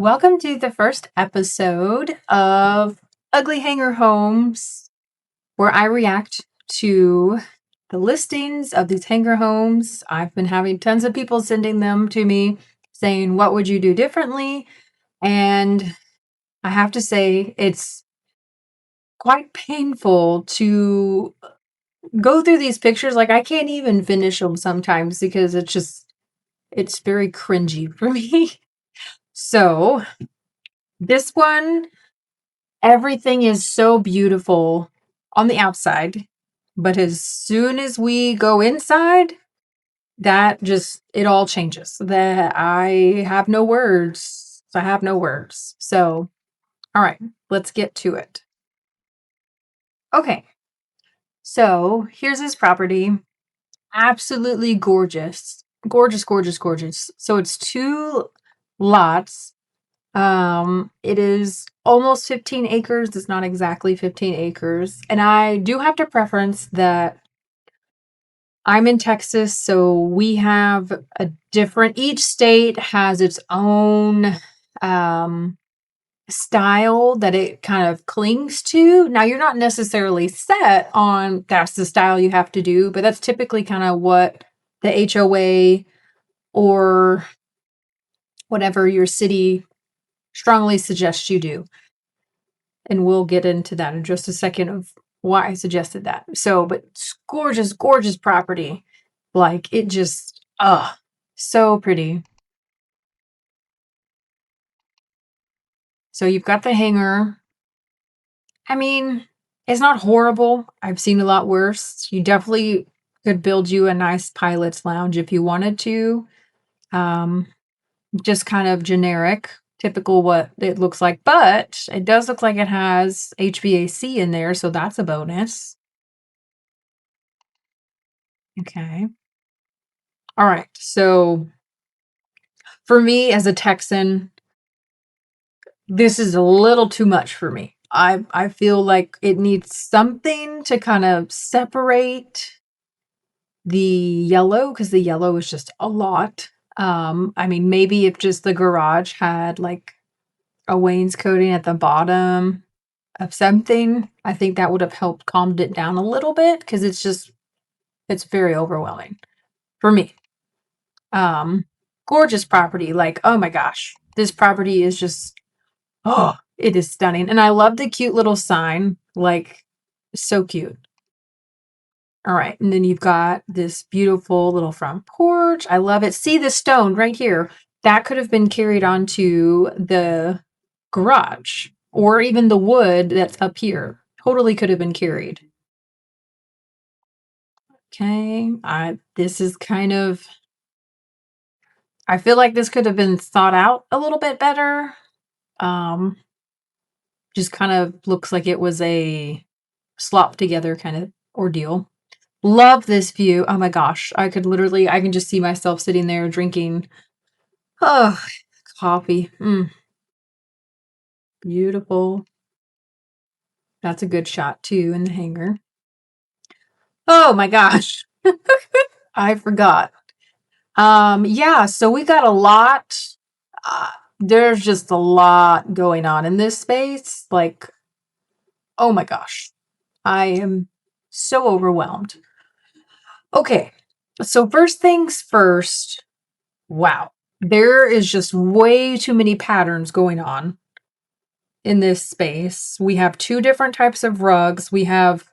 Welcome to the first episode of Ugly Hangar Homes, where I react to the listings of these hangar homes. I've been having tons of people sending them to me saying, what would you do differently? And I have to say, it's quite painful to go through these pictures. Like, I can't even finish them sometimes because it's very cringy for me. So, this one, everything is so beautiful on the outside, but as soon as we go inside, it all changes. That I have no words. I have no words. So, all right, let's get to it. Okay, so here's his property. Absolutely gorgeous. Gorgeous, gorgeous, gorgeous. So it's two lots. It is almost 15 acres. It's not exactly 15 acres. And I do have to preference that I'm in Texas, so we have each state has its own style that it kind of clings to. Now, you're not necessarily set on that's the style you have to do, but that's typically kind of what the HOA or whatever your city strongly suggests you do. And we'll get into that in just a second of why I suggested that. So, but it's gorgeous, gorgeous property. Like, it just, so pretty. So you've got the hangar. I mean, it's not horrible. I've seen a lot worse. You definitely could build you a nice pilot's lounge if you wanted to. Um, just kind of generic, typical what it looks like, but it does look like it has HVAC in there, so that's a bonus. Okay. All right. So for me as a Texan, this is a little too much for me. I feel like it needs something to kind of separate the yellow, because the yellow is just a lot. I mean, maybe if just the garage had like a wainscoting at the bottom of something, I think that would have helped calmed it down a little bit, because it's very overwhelming for me. Gorgeous property. Like, oh my gosh, this property is just, oh, it is stunning. And I love the cute little sign, like, so cute. All right, and then you've got this beautiful little front porch. I love it. See the stone right here? That could have been carried onto the garage, or even the wood that's up here. Totally could have been carried. Okay, this is kind of, I feel like this could have been thought out a little bit better. Um, just kind of looks like it was a slop together kind of ordeal. Love this view. Oh my gosh. I can just see myself sitting there drinking, oh, coffee. Beautiful. That's a good shot too in the hangar. Oh my gosh. I forgot. Yeah, so we got a lot. There's just a lot going on in this space. Like, oh my gosh. I am so overwhelmed. Okay. So first things first. Wow. There is just way too many patterns going on in this space. We have two different types of rugs. We have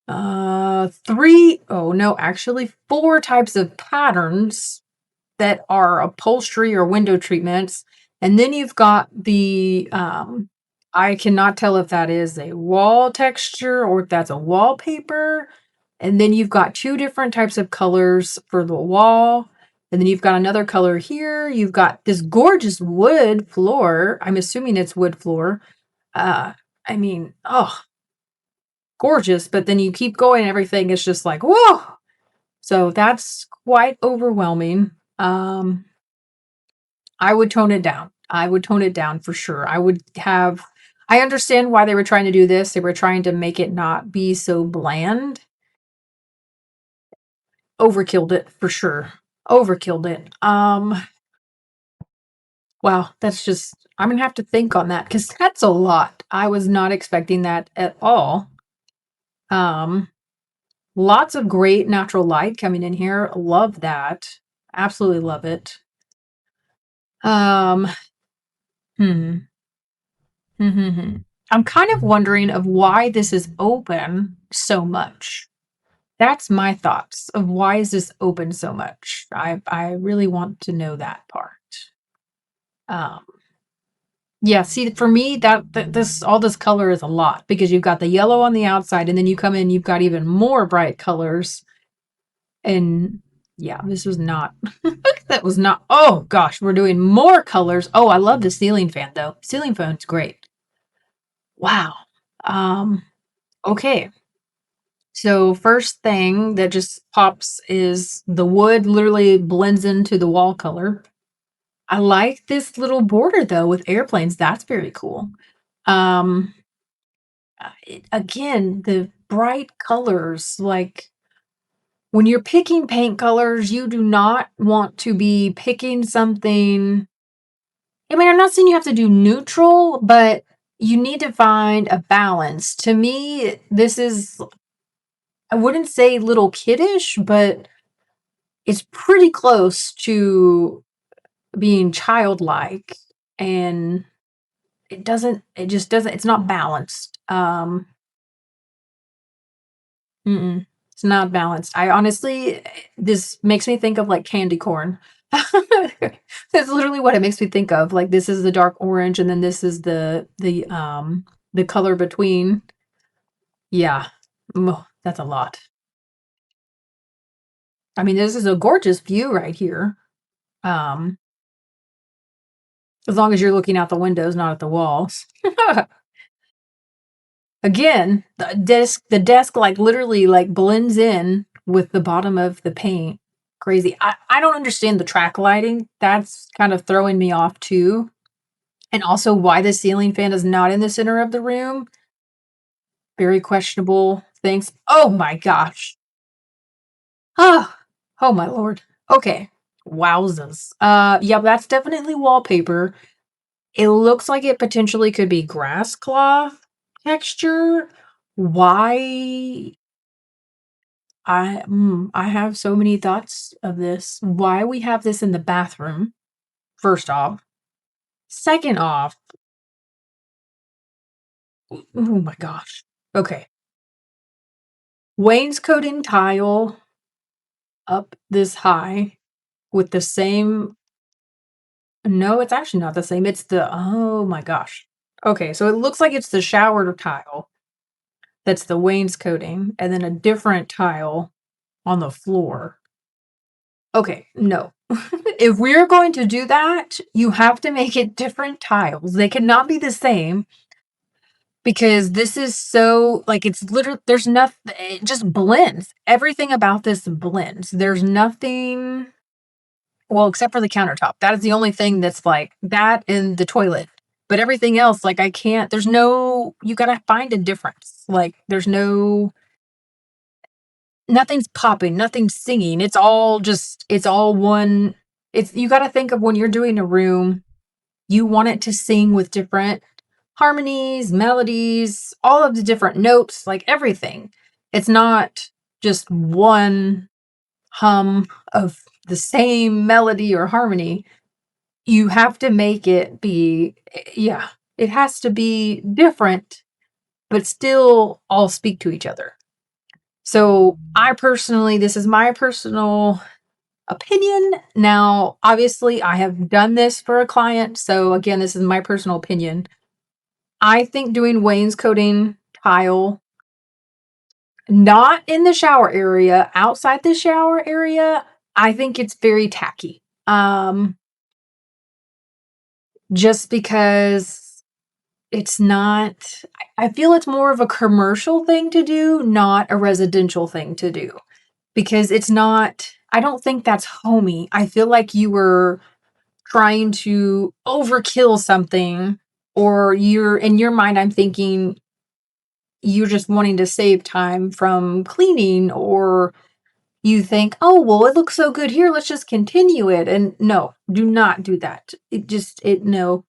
actually four types of patterns that are upholstery or window treatments. And then you've got the I cannot tell if that is a wall texture or if that's a wallpaper. And then you've got two different types of colors for the wall. And then you've got another color here. You've got this gorgeous wood floor. I'm assuming it's wood floor. Uh, I mean, oh, gorgeous. But then you keep going, everything is just like, whoa. So that's quite overwhelming. I would tone it down. I would tone it down for sure. I understand why they were trying to do this. They were trying to make it not be so bland. Overkilled it for sure. Overkilled it. Wow, that's just I'm gonna have to think on that because that's a lot. I was not expecting that at all. Um, Lots of great natural light coming in here. Love that. Absolutely love it. Um, hmm. Hmm. I'm kind of wondering of why this is open so much. That's my thoughts of why is this open so much. I really want to know that part. Um, yeah, see, for me, this all this color is a lot because you've got the yellow on the outside, and then you come in, you've got even more bright colors. And yeah, this was not. That was not. Oh gosh, we're doing more colors. Oh, I love the ceiling fan though. Ceiling fan's great. Wow. Um. Okay. So first thing that just pops is the wood literally blends into the wall color. I like this little border though with airplanes. That's very cool. Um, Again, the bright colors, like when you're picking paint colors, you do not want to be picking something. I mean, I'm not saying you have to do neutral, but you need to find a balance. To me, this is, I wouldn't say little kiddish, but it's pretty close to being childlike. And it just doesn't, it's not balanced. Mm-mm. It's not balanced. I honestly this makes me think of, like, candy corn. That's literally what it makes me think of, like, this is the dark orange, and then this is the color between. Yeah. That's a lot. I mean, this is a gorgeous view right here, um, as long as you're looking out the windows, not at the walls. Again, the desk, like, literally, like, blends in with the bottom of the paint. Crazy. I don't understand the track lighting. That's kind of throwing me off too, and also why the ceiling fan is not in the center of the room. Very questionable things. Oh my gosh. Oh, oh my lord. Okay. Wowzers. Yeah, that's definitely wallpaper. It looks like it potentially could be grass cloth texture. Why I have so many thoughts of this. Why we have this in the bathroom, first off. Second off, oh my gosh. Okay. Wainscoting tile up this high with the same. No, it's actually not the same. It's the, oh my gosh. Okay, so it looks like it's the shower tile that's the wainscoting, and then a different tile on the floor. Okay, no. If we're going to do that, you have to make it different tiles. They cannot be the same because this is so, like, it's literally, there's nothing, it just blends. Everything about this blends. There's nothing, well, except for the countertop. That is the only thing that's like that in the toilet. But everything else, like, I can't, there's no, you gotta find a difference. Like, there's no, nothing's popping, nothing's singing. It's all just, it's all one. It's, you gotta think of when you're doing a room, you want it to sing with different harmonies, melodies, all of the different notes, like everything. It's not just one hum of the same melody or harmony. You have to make it be, yeah, it has to be different, but still all speak to each other. So, I personally, this is my personal opinion. Now, obviously, I have done this for a client. So, again, this is my personal opinion. I think doing wainscoting tile, not in the shower area, outside the shower area, I think it's very tacky. Just because it's not, I feel it's more of a commercial thing to do, not a residential thing to do. Because it's not, I don't think that's homey. I feel like you were trying to overkill something, or you're, in your mind, I'm thinking you're just wanting to save time from cleaning, or you think, oh, well, it looks so good here. Let's just continue it. And no, do not do that. No.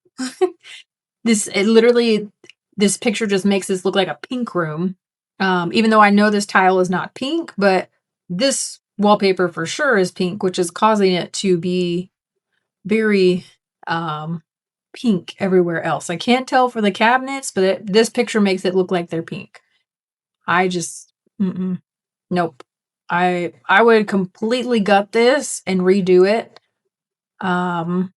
It literally, this picture just makes this look like a pink room. Even though I know this tile is not pink, but this wallpaper for sure is pink, which is causing it to be very pink everywhere else. I can't tell for the cabinets, but this picture makes it look like they're pink. I just, nope. I would completely gut this and redo it. I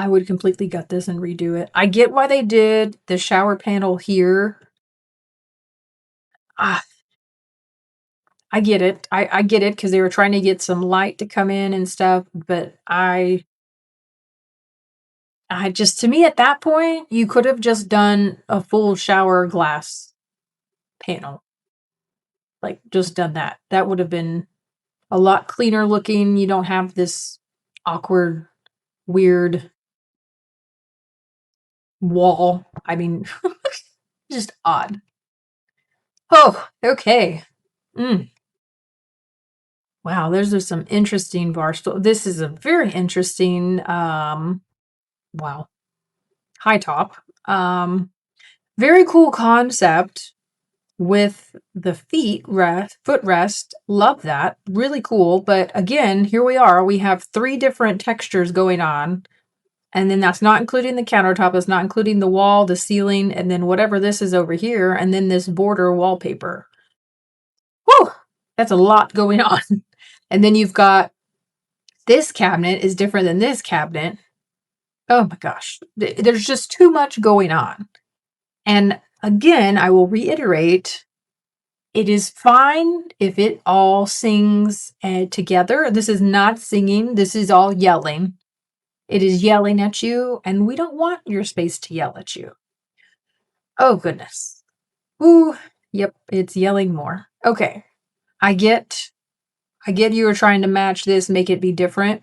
would completely gut this and redo it. I get why they did the shower panel here. Ah, I get it. I get it because they were trying to get some light to come in and stuff, but I just, to me at that point, you could have just done a full shower glass panel. Like, just done that. That would have been a lot cleaner looking. You don't have this awkward, weird wall. I mean, just odd. Oh, okay. Wow, those are some interesting bar stool. This is a very interesting, wow, high top. Very cool concept with the footrest. Love that. Really cool. But again, here we are. We have 3 different textures going on. And then that's not including the countertop. That's not including the wall, the ceiling, and then whatever this is over here. And then this border wallpaper. Whew! That's a lot going on. And then you've got this cabinet is different than this cabinet. Oh my gosh. There's just too much going on. And again, I will reiterate, it is fine if it all sings together. This is not singing. This is all yelling. It is yelling at you, and we don't want your space to yell at you. Oh, goodness. Ooh, yep, it's yelling more. Okay. I get you were trying to match this, make it be different.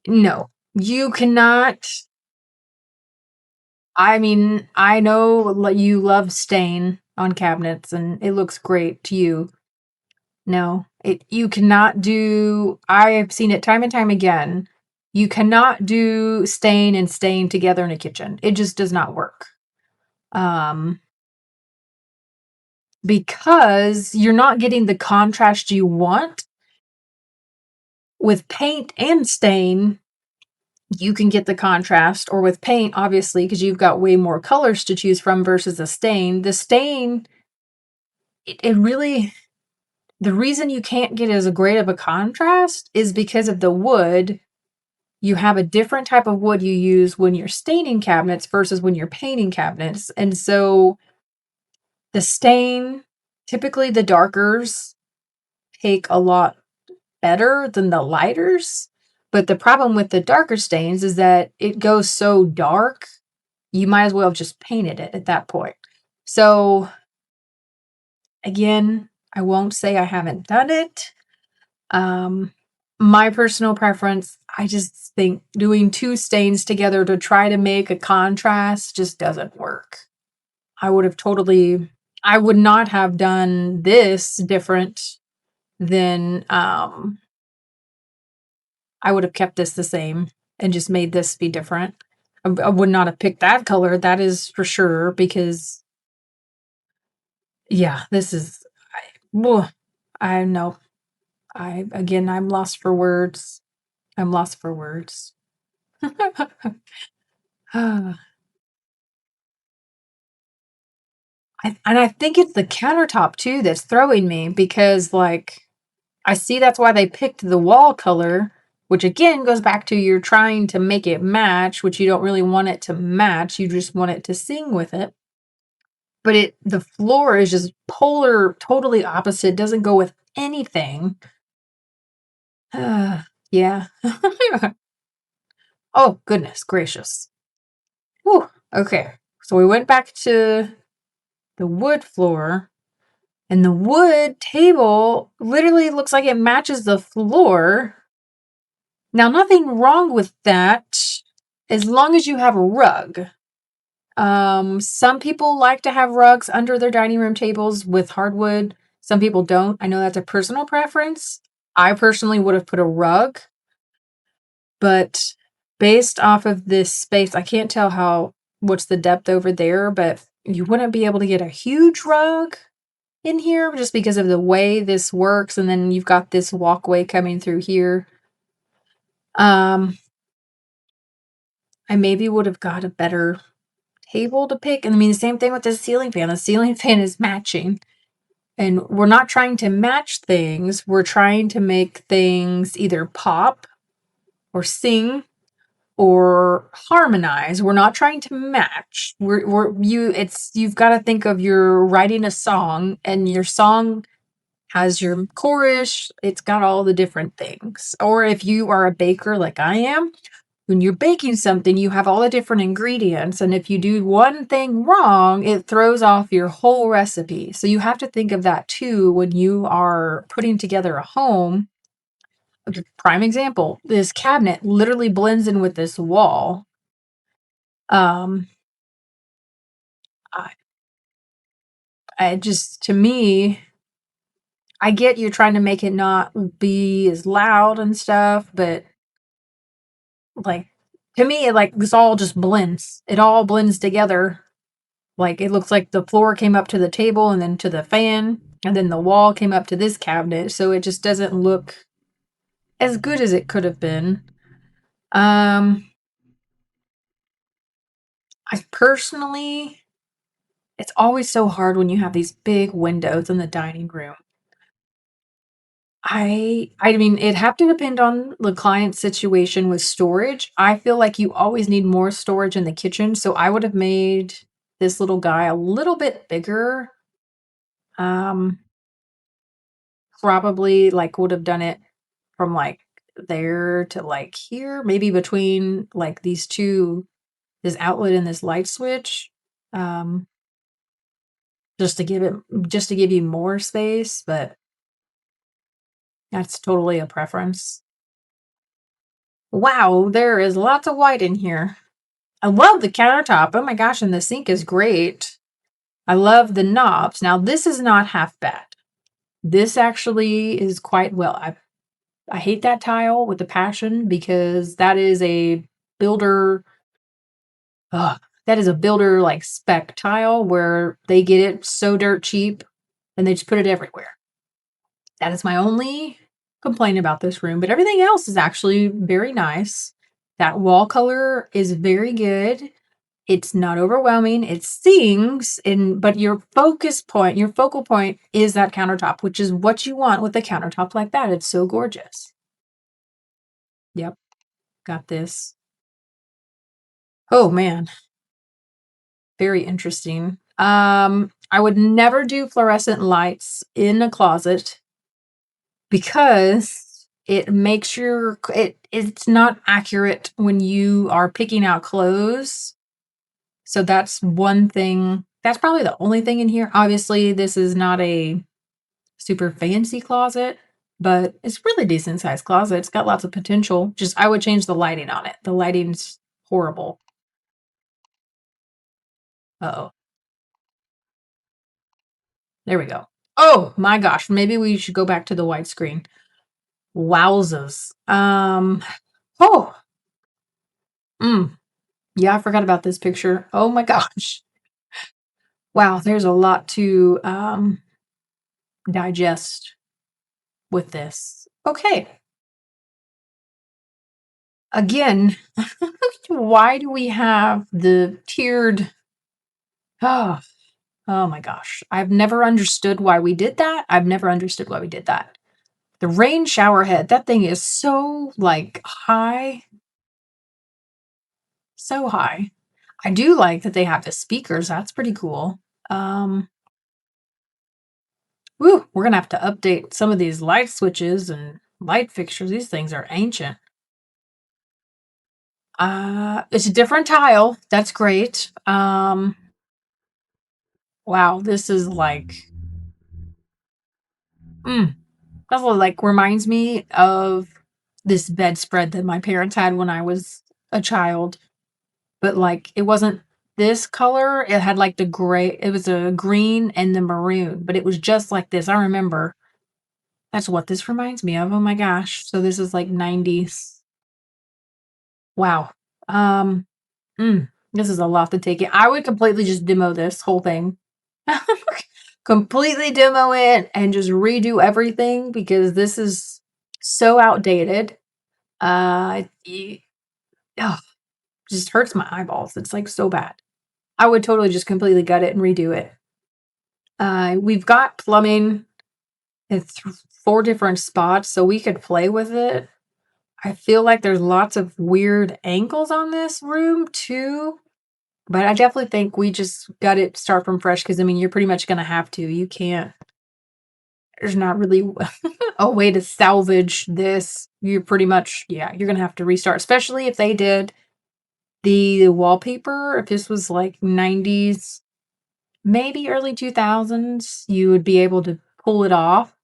No, you cannot. I mean, I know you love stain on cabinets and it looks great to you. No, you cannot do, I have seen it time and time again. You cannot do stain and stain together in a kitchen. It just does not work. Because you're not getting the contrast you want. With paint and stain, you can get the contrast, or with paint, obviously, because you've got way more colors to choose from versus a stain. The stain, it really, the reason you can't get as great of a contrast is because of the wood. You have a different type of wood you use when you're staining cabinets versus when you're painting cabinets. And so the stain, typically the darkers take a lot better than the lighters. But the problem with the darker stains is that it goes so dark, you might as well have just painted it at that point. So again, I won't say I haven't done it. My personal preference, I just think doing 2 stains together to try to make a contrast just doesn't work. I would not have done this different than, I would have kept this the same and just made this be different. I would not have picked that color, that is for sure, because yeah, this is, I know. I'm lost for words. I'm lost for words. I think it's the countertop too that's throwing me because, like, I see that's why they picked the wall color, which again goes back to you're trying to make it match, which you don't really want it to match. You just want it to sing with it. But the floor is just polar, totally opposite, doesn't go with anything. Yeah. Oh, goodness gracious. Whew. Okay. So we went back to the wood floor, and the wood table literally looks like it matches the floor. Now, nothing wrong with that as long as you have a rug. Some people like to have rugs under their dining room tables with hardwood. Some people don't. I know that's a personal preference. I personally would have put a rug, but based off of this space, I can't tell what's the depth over there, but you wouldn't be able to get a huge rug in here just because of the way this works, and then you've got this walkway coming through here. Um, I maybe would have got a better table to pick, and I mean, the same thing with the ceiling fan. The ceiling fan is matching, and we're not trying to match things, we're trying to make things either pop or sing or harmonize. We're not trying to match. You've got to think of you're writing a song, and your song has your chorus, it's got all the different things. Or if you are a baker like I am, when you're baking something, you have all the different ingredients, and if you do one thing wrong, it throws off your whole recipe. So you have to think of that too when you are putting together a home. Prime example, this cabinet literally blends in with this wall. Um, I, I just, to me, I get you trying to make it not be as loud and stuff, but like to me, like this all just blends. It all blends together. Like it looks like the floor came up to the table and then to the fan, and then the wall came up to this cabinet. So it just doesn't look as good as it could have been. Um, I personally, it's always so hard when you have these big windows in the dining room. I mean, it'd have to depend on the client's situation with storage. I feel like you always need more storage in the kitchen, so I would have made this little guy a little bit bigger. Um, Probably, like, would have done it from, like, there to, like, here, maybe between, like, these 2, this outlet and this light switch, um, just to give you more space, but that's totally a preference. Wow, there is lots of white in here. I love the countertop. Oh my gosh, and the sink is great. I love the knobs. Now, this is not half bad. This actually is quite well. I hate that tile with a passion because that is a builder ugh, that is a builder like spec tile where they get it so dirt cheap and they just put it everywhere. That is my only complaint about this room, but everything else is actually very nice. That wall color is very good. It's not overwhelming. It sings, but your focal point is that countertop, which is what you want with a countertop like that. It's so gorgeous. Yep, got this. Oh man, very interesting. I would never do fluorescent lights in a closet because it makes it's not accurate when you are picking out clothes. So that's one thing. That's probably the only thing in here. Obviously, this is not a super fancy closet, but it's really decent sized closet. It's got lots of potential. Just I would change the lighting on it. The lighting's horrible. Uh-oh. There we go. Oh my gosh, maybe we should go back to the widescreen. Wowzers. Oh, mm, yeah, I forgot about this picture. Oh my gosh. Wow, there's a lot to digest with this. Okay. Again, why do we have the tiered oh, oh my gosh. I've never understood why we did that. I've never understood why we did that. The rain shower head, that thing is so like high, so high. I do like that they have the speakers. That's pretty cool. Um, we're gonna have to update some of these light switches and light fixtures. These things are ancient. It's a different tile. That's great. Wow, this is like, that's what, like reminds me of this bedspread that my parents had when I was a child. But like, it wasn't. this color. It had like the gray, it was a green and the maroon, but it was just like this. I remember. That's what this reminds me of. Oh my gosh. So this is like 90s. Wow. Um, this is a lot to take in. I would completely just demo this whole thing. Completely demo it and just redo everything because this is so outdated. Ugh, just hurts my eyeballs. It's like so bad. I would totally just completely gut it and redo it. We've got plumbing in 4 different spots, so we could play with it. I feel like there's lots of weird angles on this room too, but I definitely think we just got it start from fresh because I mean you're pretty much gonna have to. You can't. There's not really a way to salvage this. You're pretty much you're gonna have to restart, especially if they did the wallpaper. If this was like 90s, maybe early 2000s, you would be able to pull it off.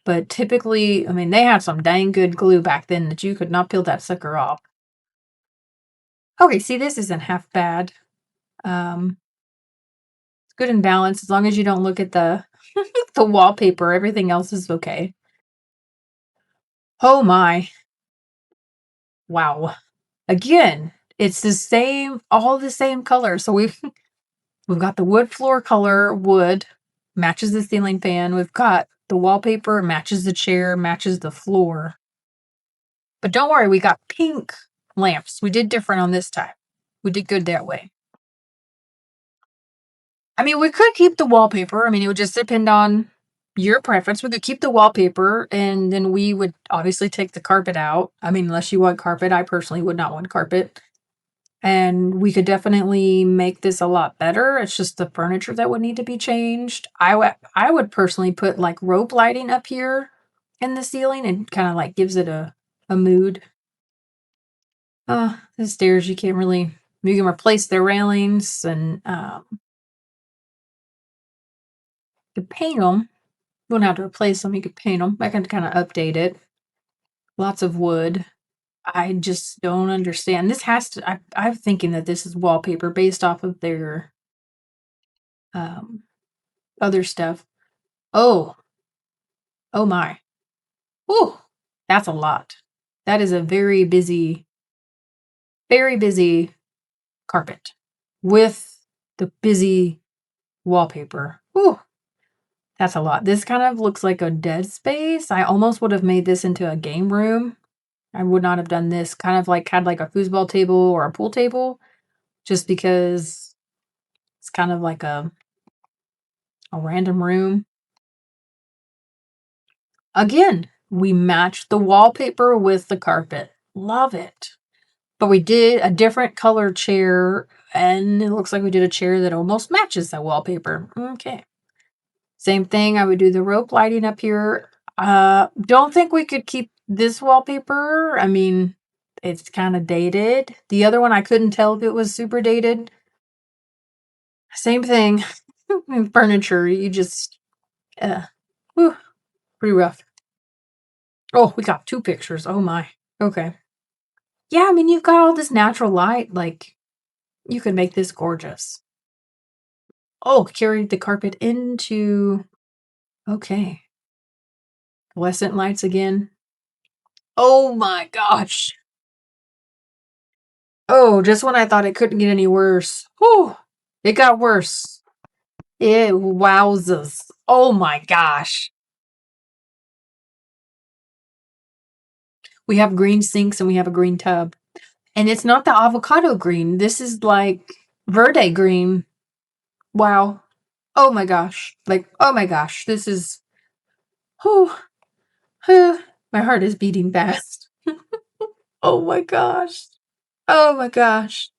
But typically, I mean, they had some dang good glue back then that you could not peel that sucker off. Okay, see, this isn't half bad. It's good and balanced as long as you don't look at the the wallpaper. Everything else is okay. Oh my. Wow. Again, it's the same, all the same color. So we've got the wood floor color, wood matches the ceiling fan. We've got the wallpaper matches the chair, matches the floor. But don't worry, we got pink lamps. We did different on this time. We did good that way. I mean, we could keep the wallpaper. I mean, it would just depend on your preference. We could keep the wallpaper and then we would obviously take the carpet out. I mean, unless you want carpet, I personally would not want carpet. And we could definitely make this a lot better. It's just the furniture that would need to be changed. I would personally put like rope lighting up here in the ceiling and kind of like gives it a mood. The stairs, you can't really, you can replace the railings and you could paint them. You wouldn't have to replace them, you could paint them. I can kind of update it. Lots of wood. I just don't understand. This has to, I'm thinking that this is wallpaper based off of their um, other stuff. Oh, oh my. Ooh, that's a lot. That is a very busy carpet with the busy wallpaper. Ooh, that's a lot. This kind of looks like a dead space. I almost would have made this into a game room. I would not have done this. Kind of like had like a foosball table or a pool table, just because it's kind of like a random room. Again, we matched the wallpaper with the carpet. Love it. But we did a different color chair, and it looks like we did a chair that almost matches that wallpaper. Okay. Same thing, I would do the rope lighting up here. Don't think we could keep this wallpaper. I mean, it's kind of dated. The other one, I couldn't tell if it was super dated. Same thing. Furniture, you just, whew, pretty rough. Oh, we got 2 pictures. Oh my. Okay. Yeah, I mean, you've got all this natural light. Like, you could make this gorgeous. Oh, carry the carpet into, okay. Fluorescent lights again. Oh my gosh. Oh, just when I thought it couldn't get any worse. Whew. It got worse. It wowzers. Oh my gosh. We have green sinks and we have a green tub. And it's not the avocado green. This is like verde green. Wow. Oh my gosh. Like, oh my gosh. This is, whew. My heart is beating fast. Oh my gosh. Oh my gosh.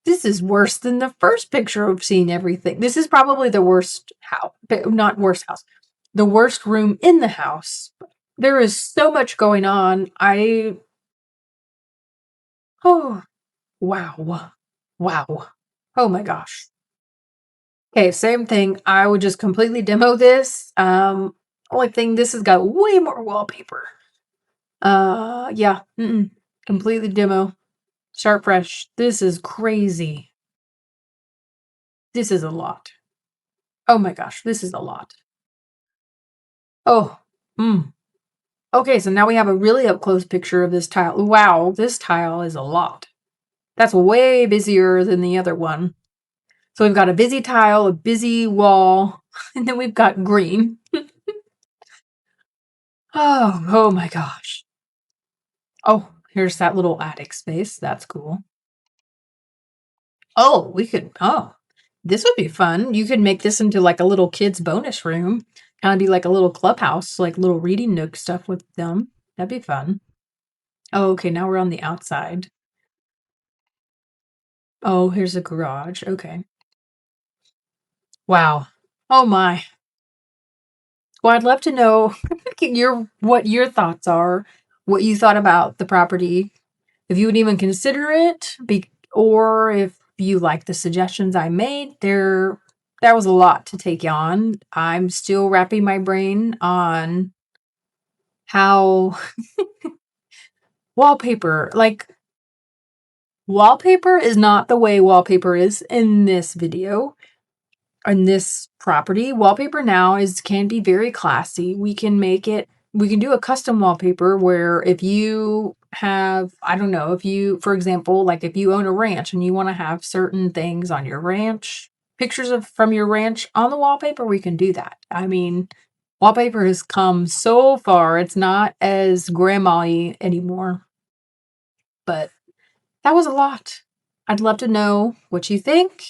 This is worse than the first picture of seeing everything. This is probably the worst house, not worst house, the worst room in the house. There is so much going on. Oh, wow. Wow. Oh my gosh. Okay, same thing. I would just completely demo this. Only thing, this has got way more wallpaper. Yeah. Completely demo. Sharp fresh. This is crazy. This is a lot. Oh my gosh, this is a lot. Oh, okay, so now we have a really up close picture of this tile. Wow, this tile is a lot. That's way busier than the other one. So we've got a busy tile, a busy wall, and then we've got green. Oh my gosh. Oh, here's that little attic space. That's cool. Oh, this would be fun. You could make this into like a little kid's bonus room. Kind of be like a little clubhouse, like little reading nook stuff with them. That'd be fun. Oh, okay, now we're on the outside. Oh, here's a garage. Okay. Wow. Oh my. Well, I'd love to know what your thoughts are, what you thought about the property, if you would even consider it, or if you like the suggestions I made. That was a lot to take on. I'm still wrapping my brain on how wallpaper, like wallpaper is not the way wallpaper is in this video. On this property, wallpaper now can be very classy. We can do a custom wallpaper where if you have, I don't know, if you, for example, like if you own a ranch and you want to have certain things on your ranch, pictures of from your ranch on the wallpaper, we can do that. I mean, wallpaper has come so far. It's not as grandma-y anymore, but that was a lot. I'd love to know what you think.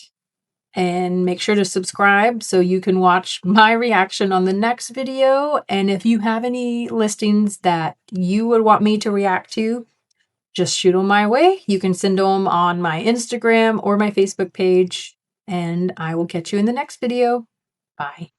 And make sure to subscribe so you can watch my reaction on the next video. And if you have any listings that you would want me to react to, just shoot them my way. You can send them on my Instagram or my Facebook page. And I will catch you in the next video. Bye.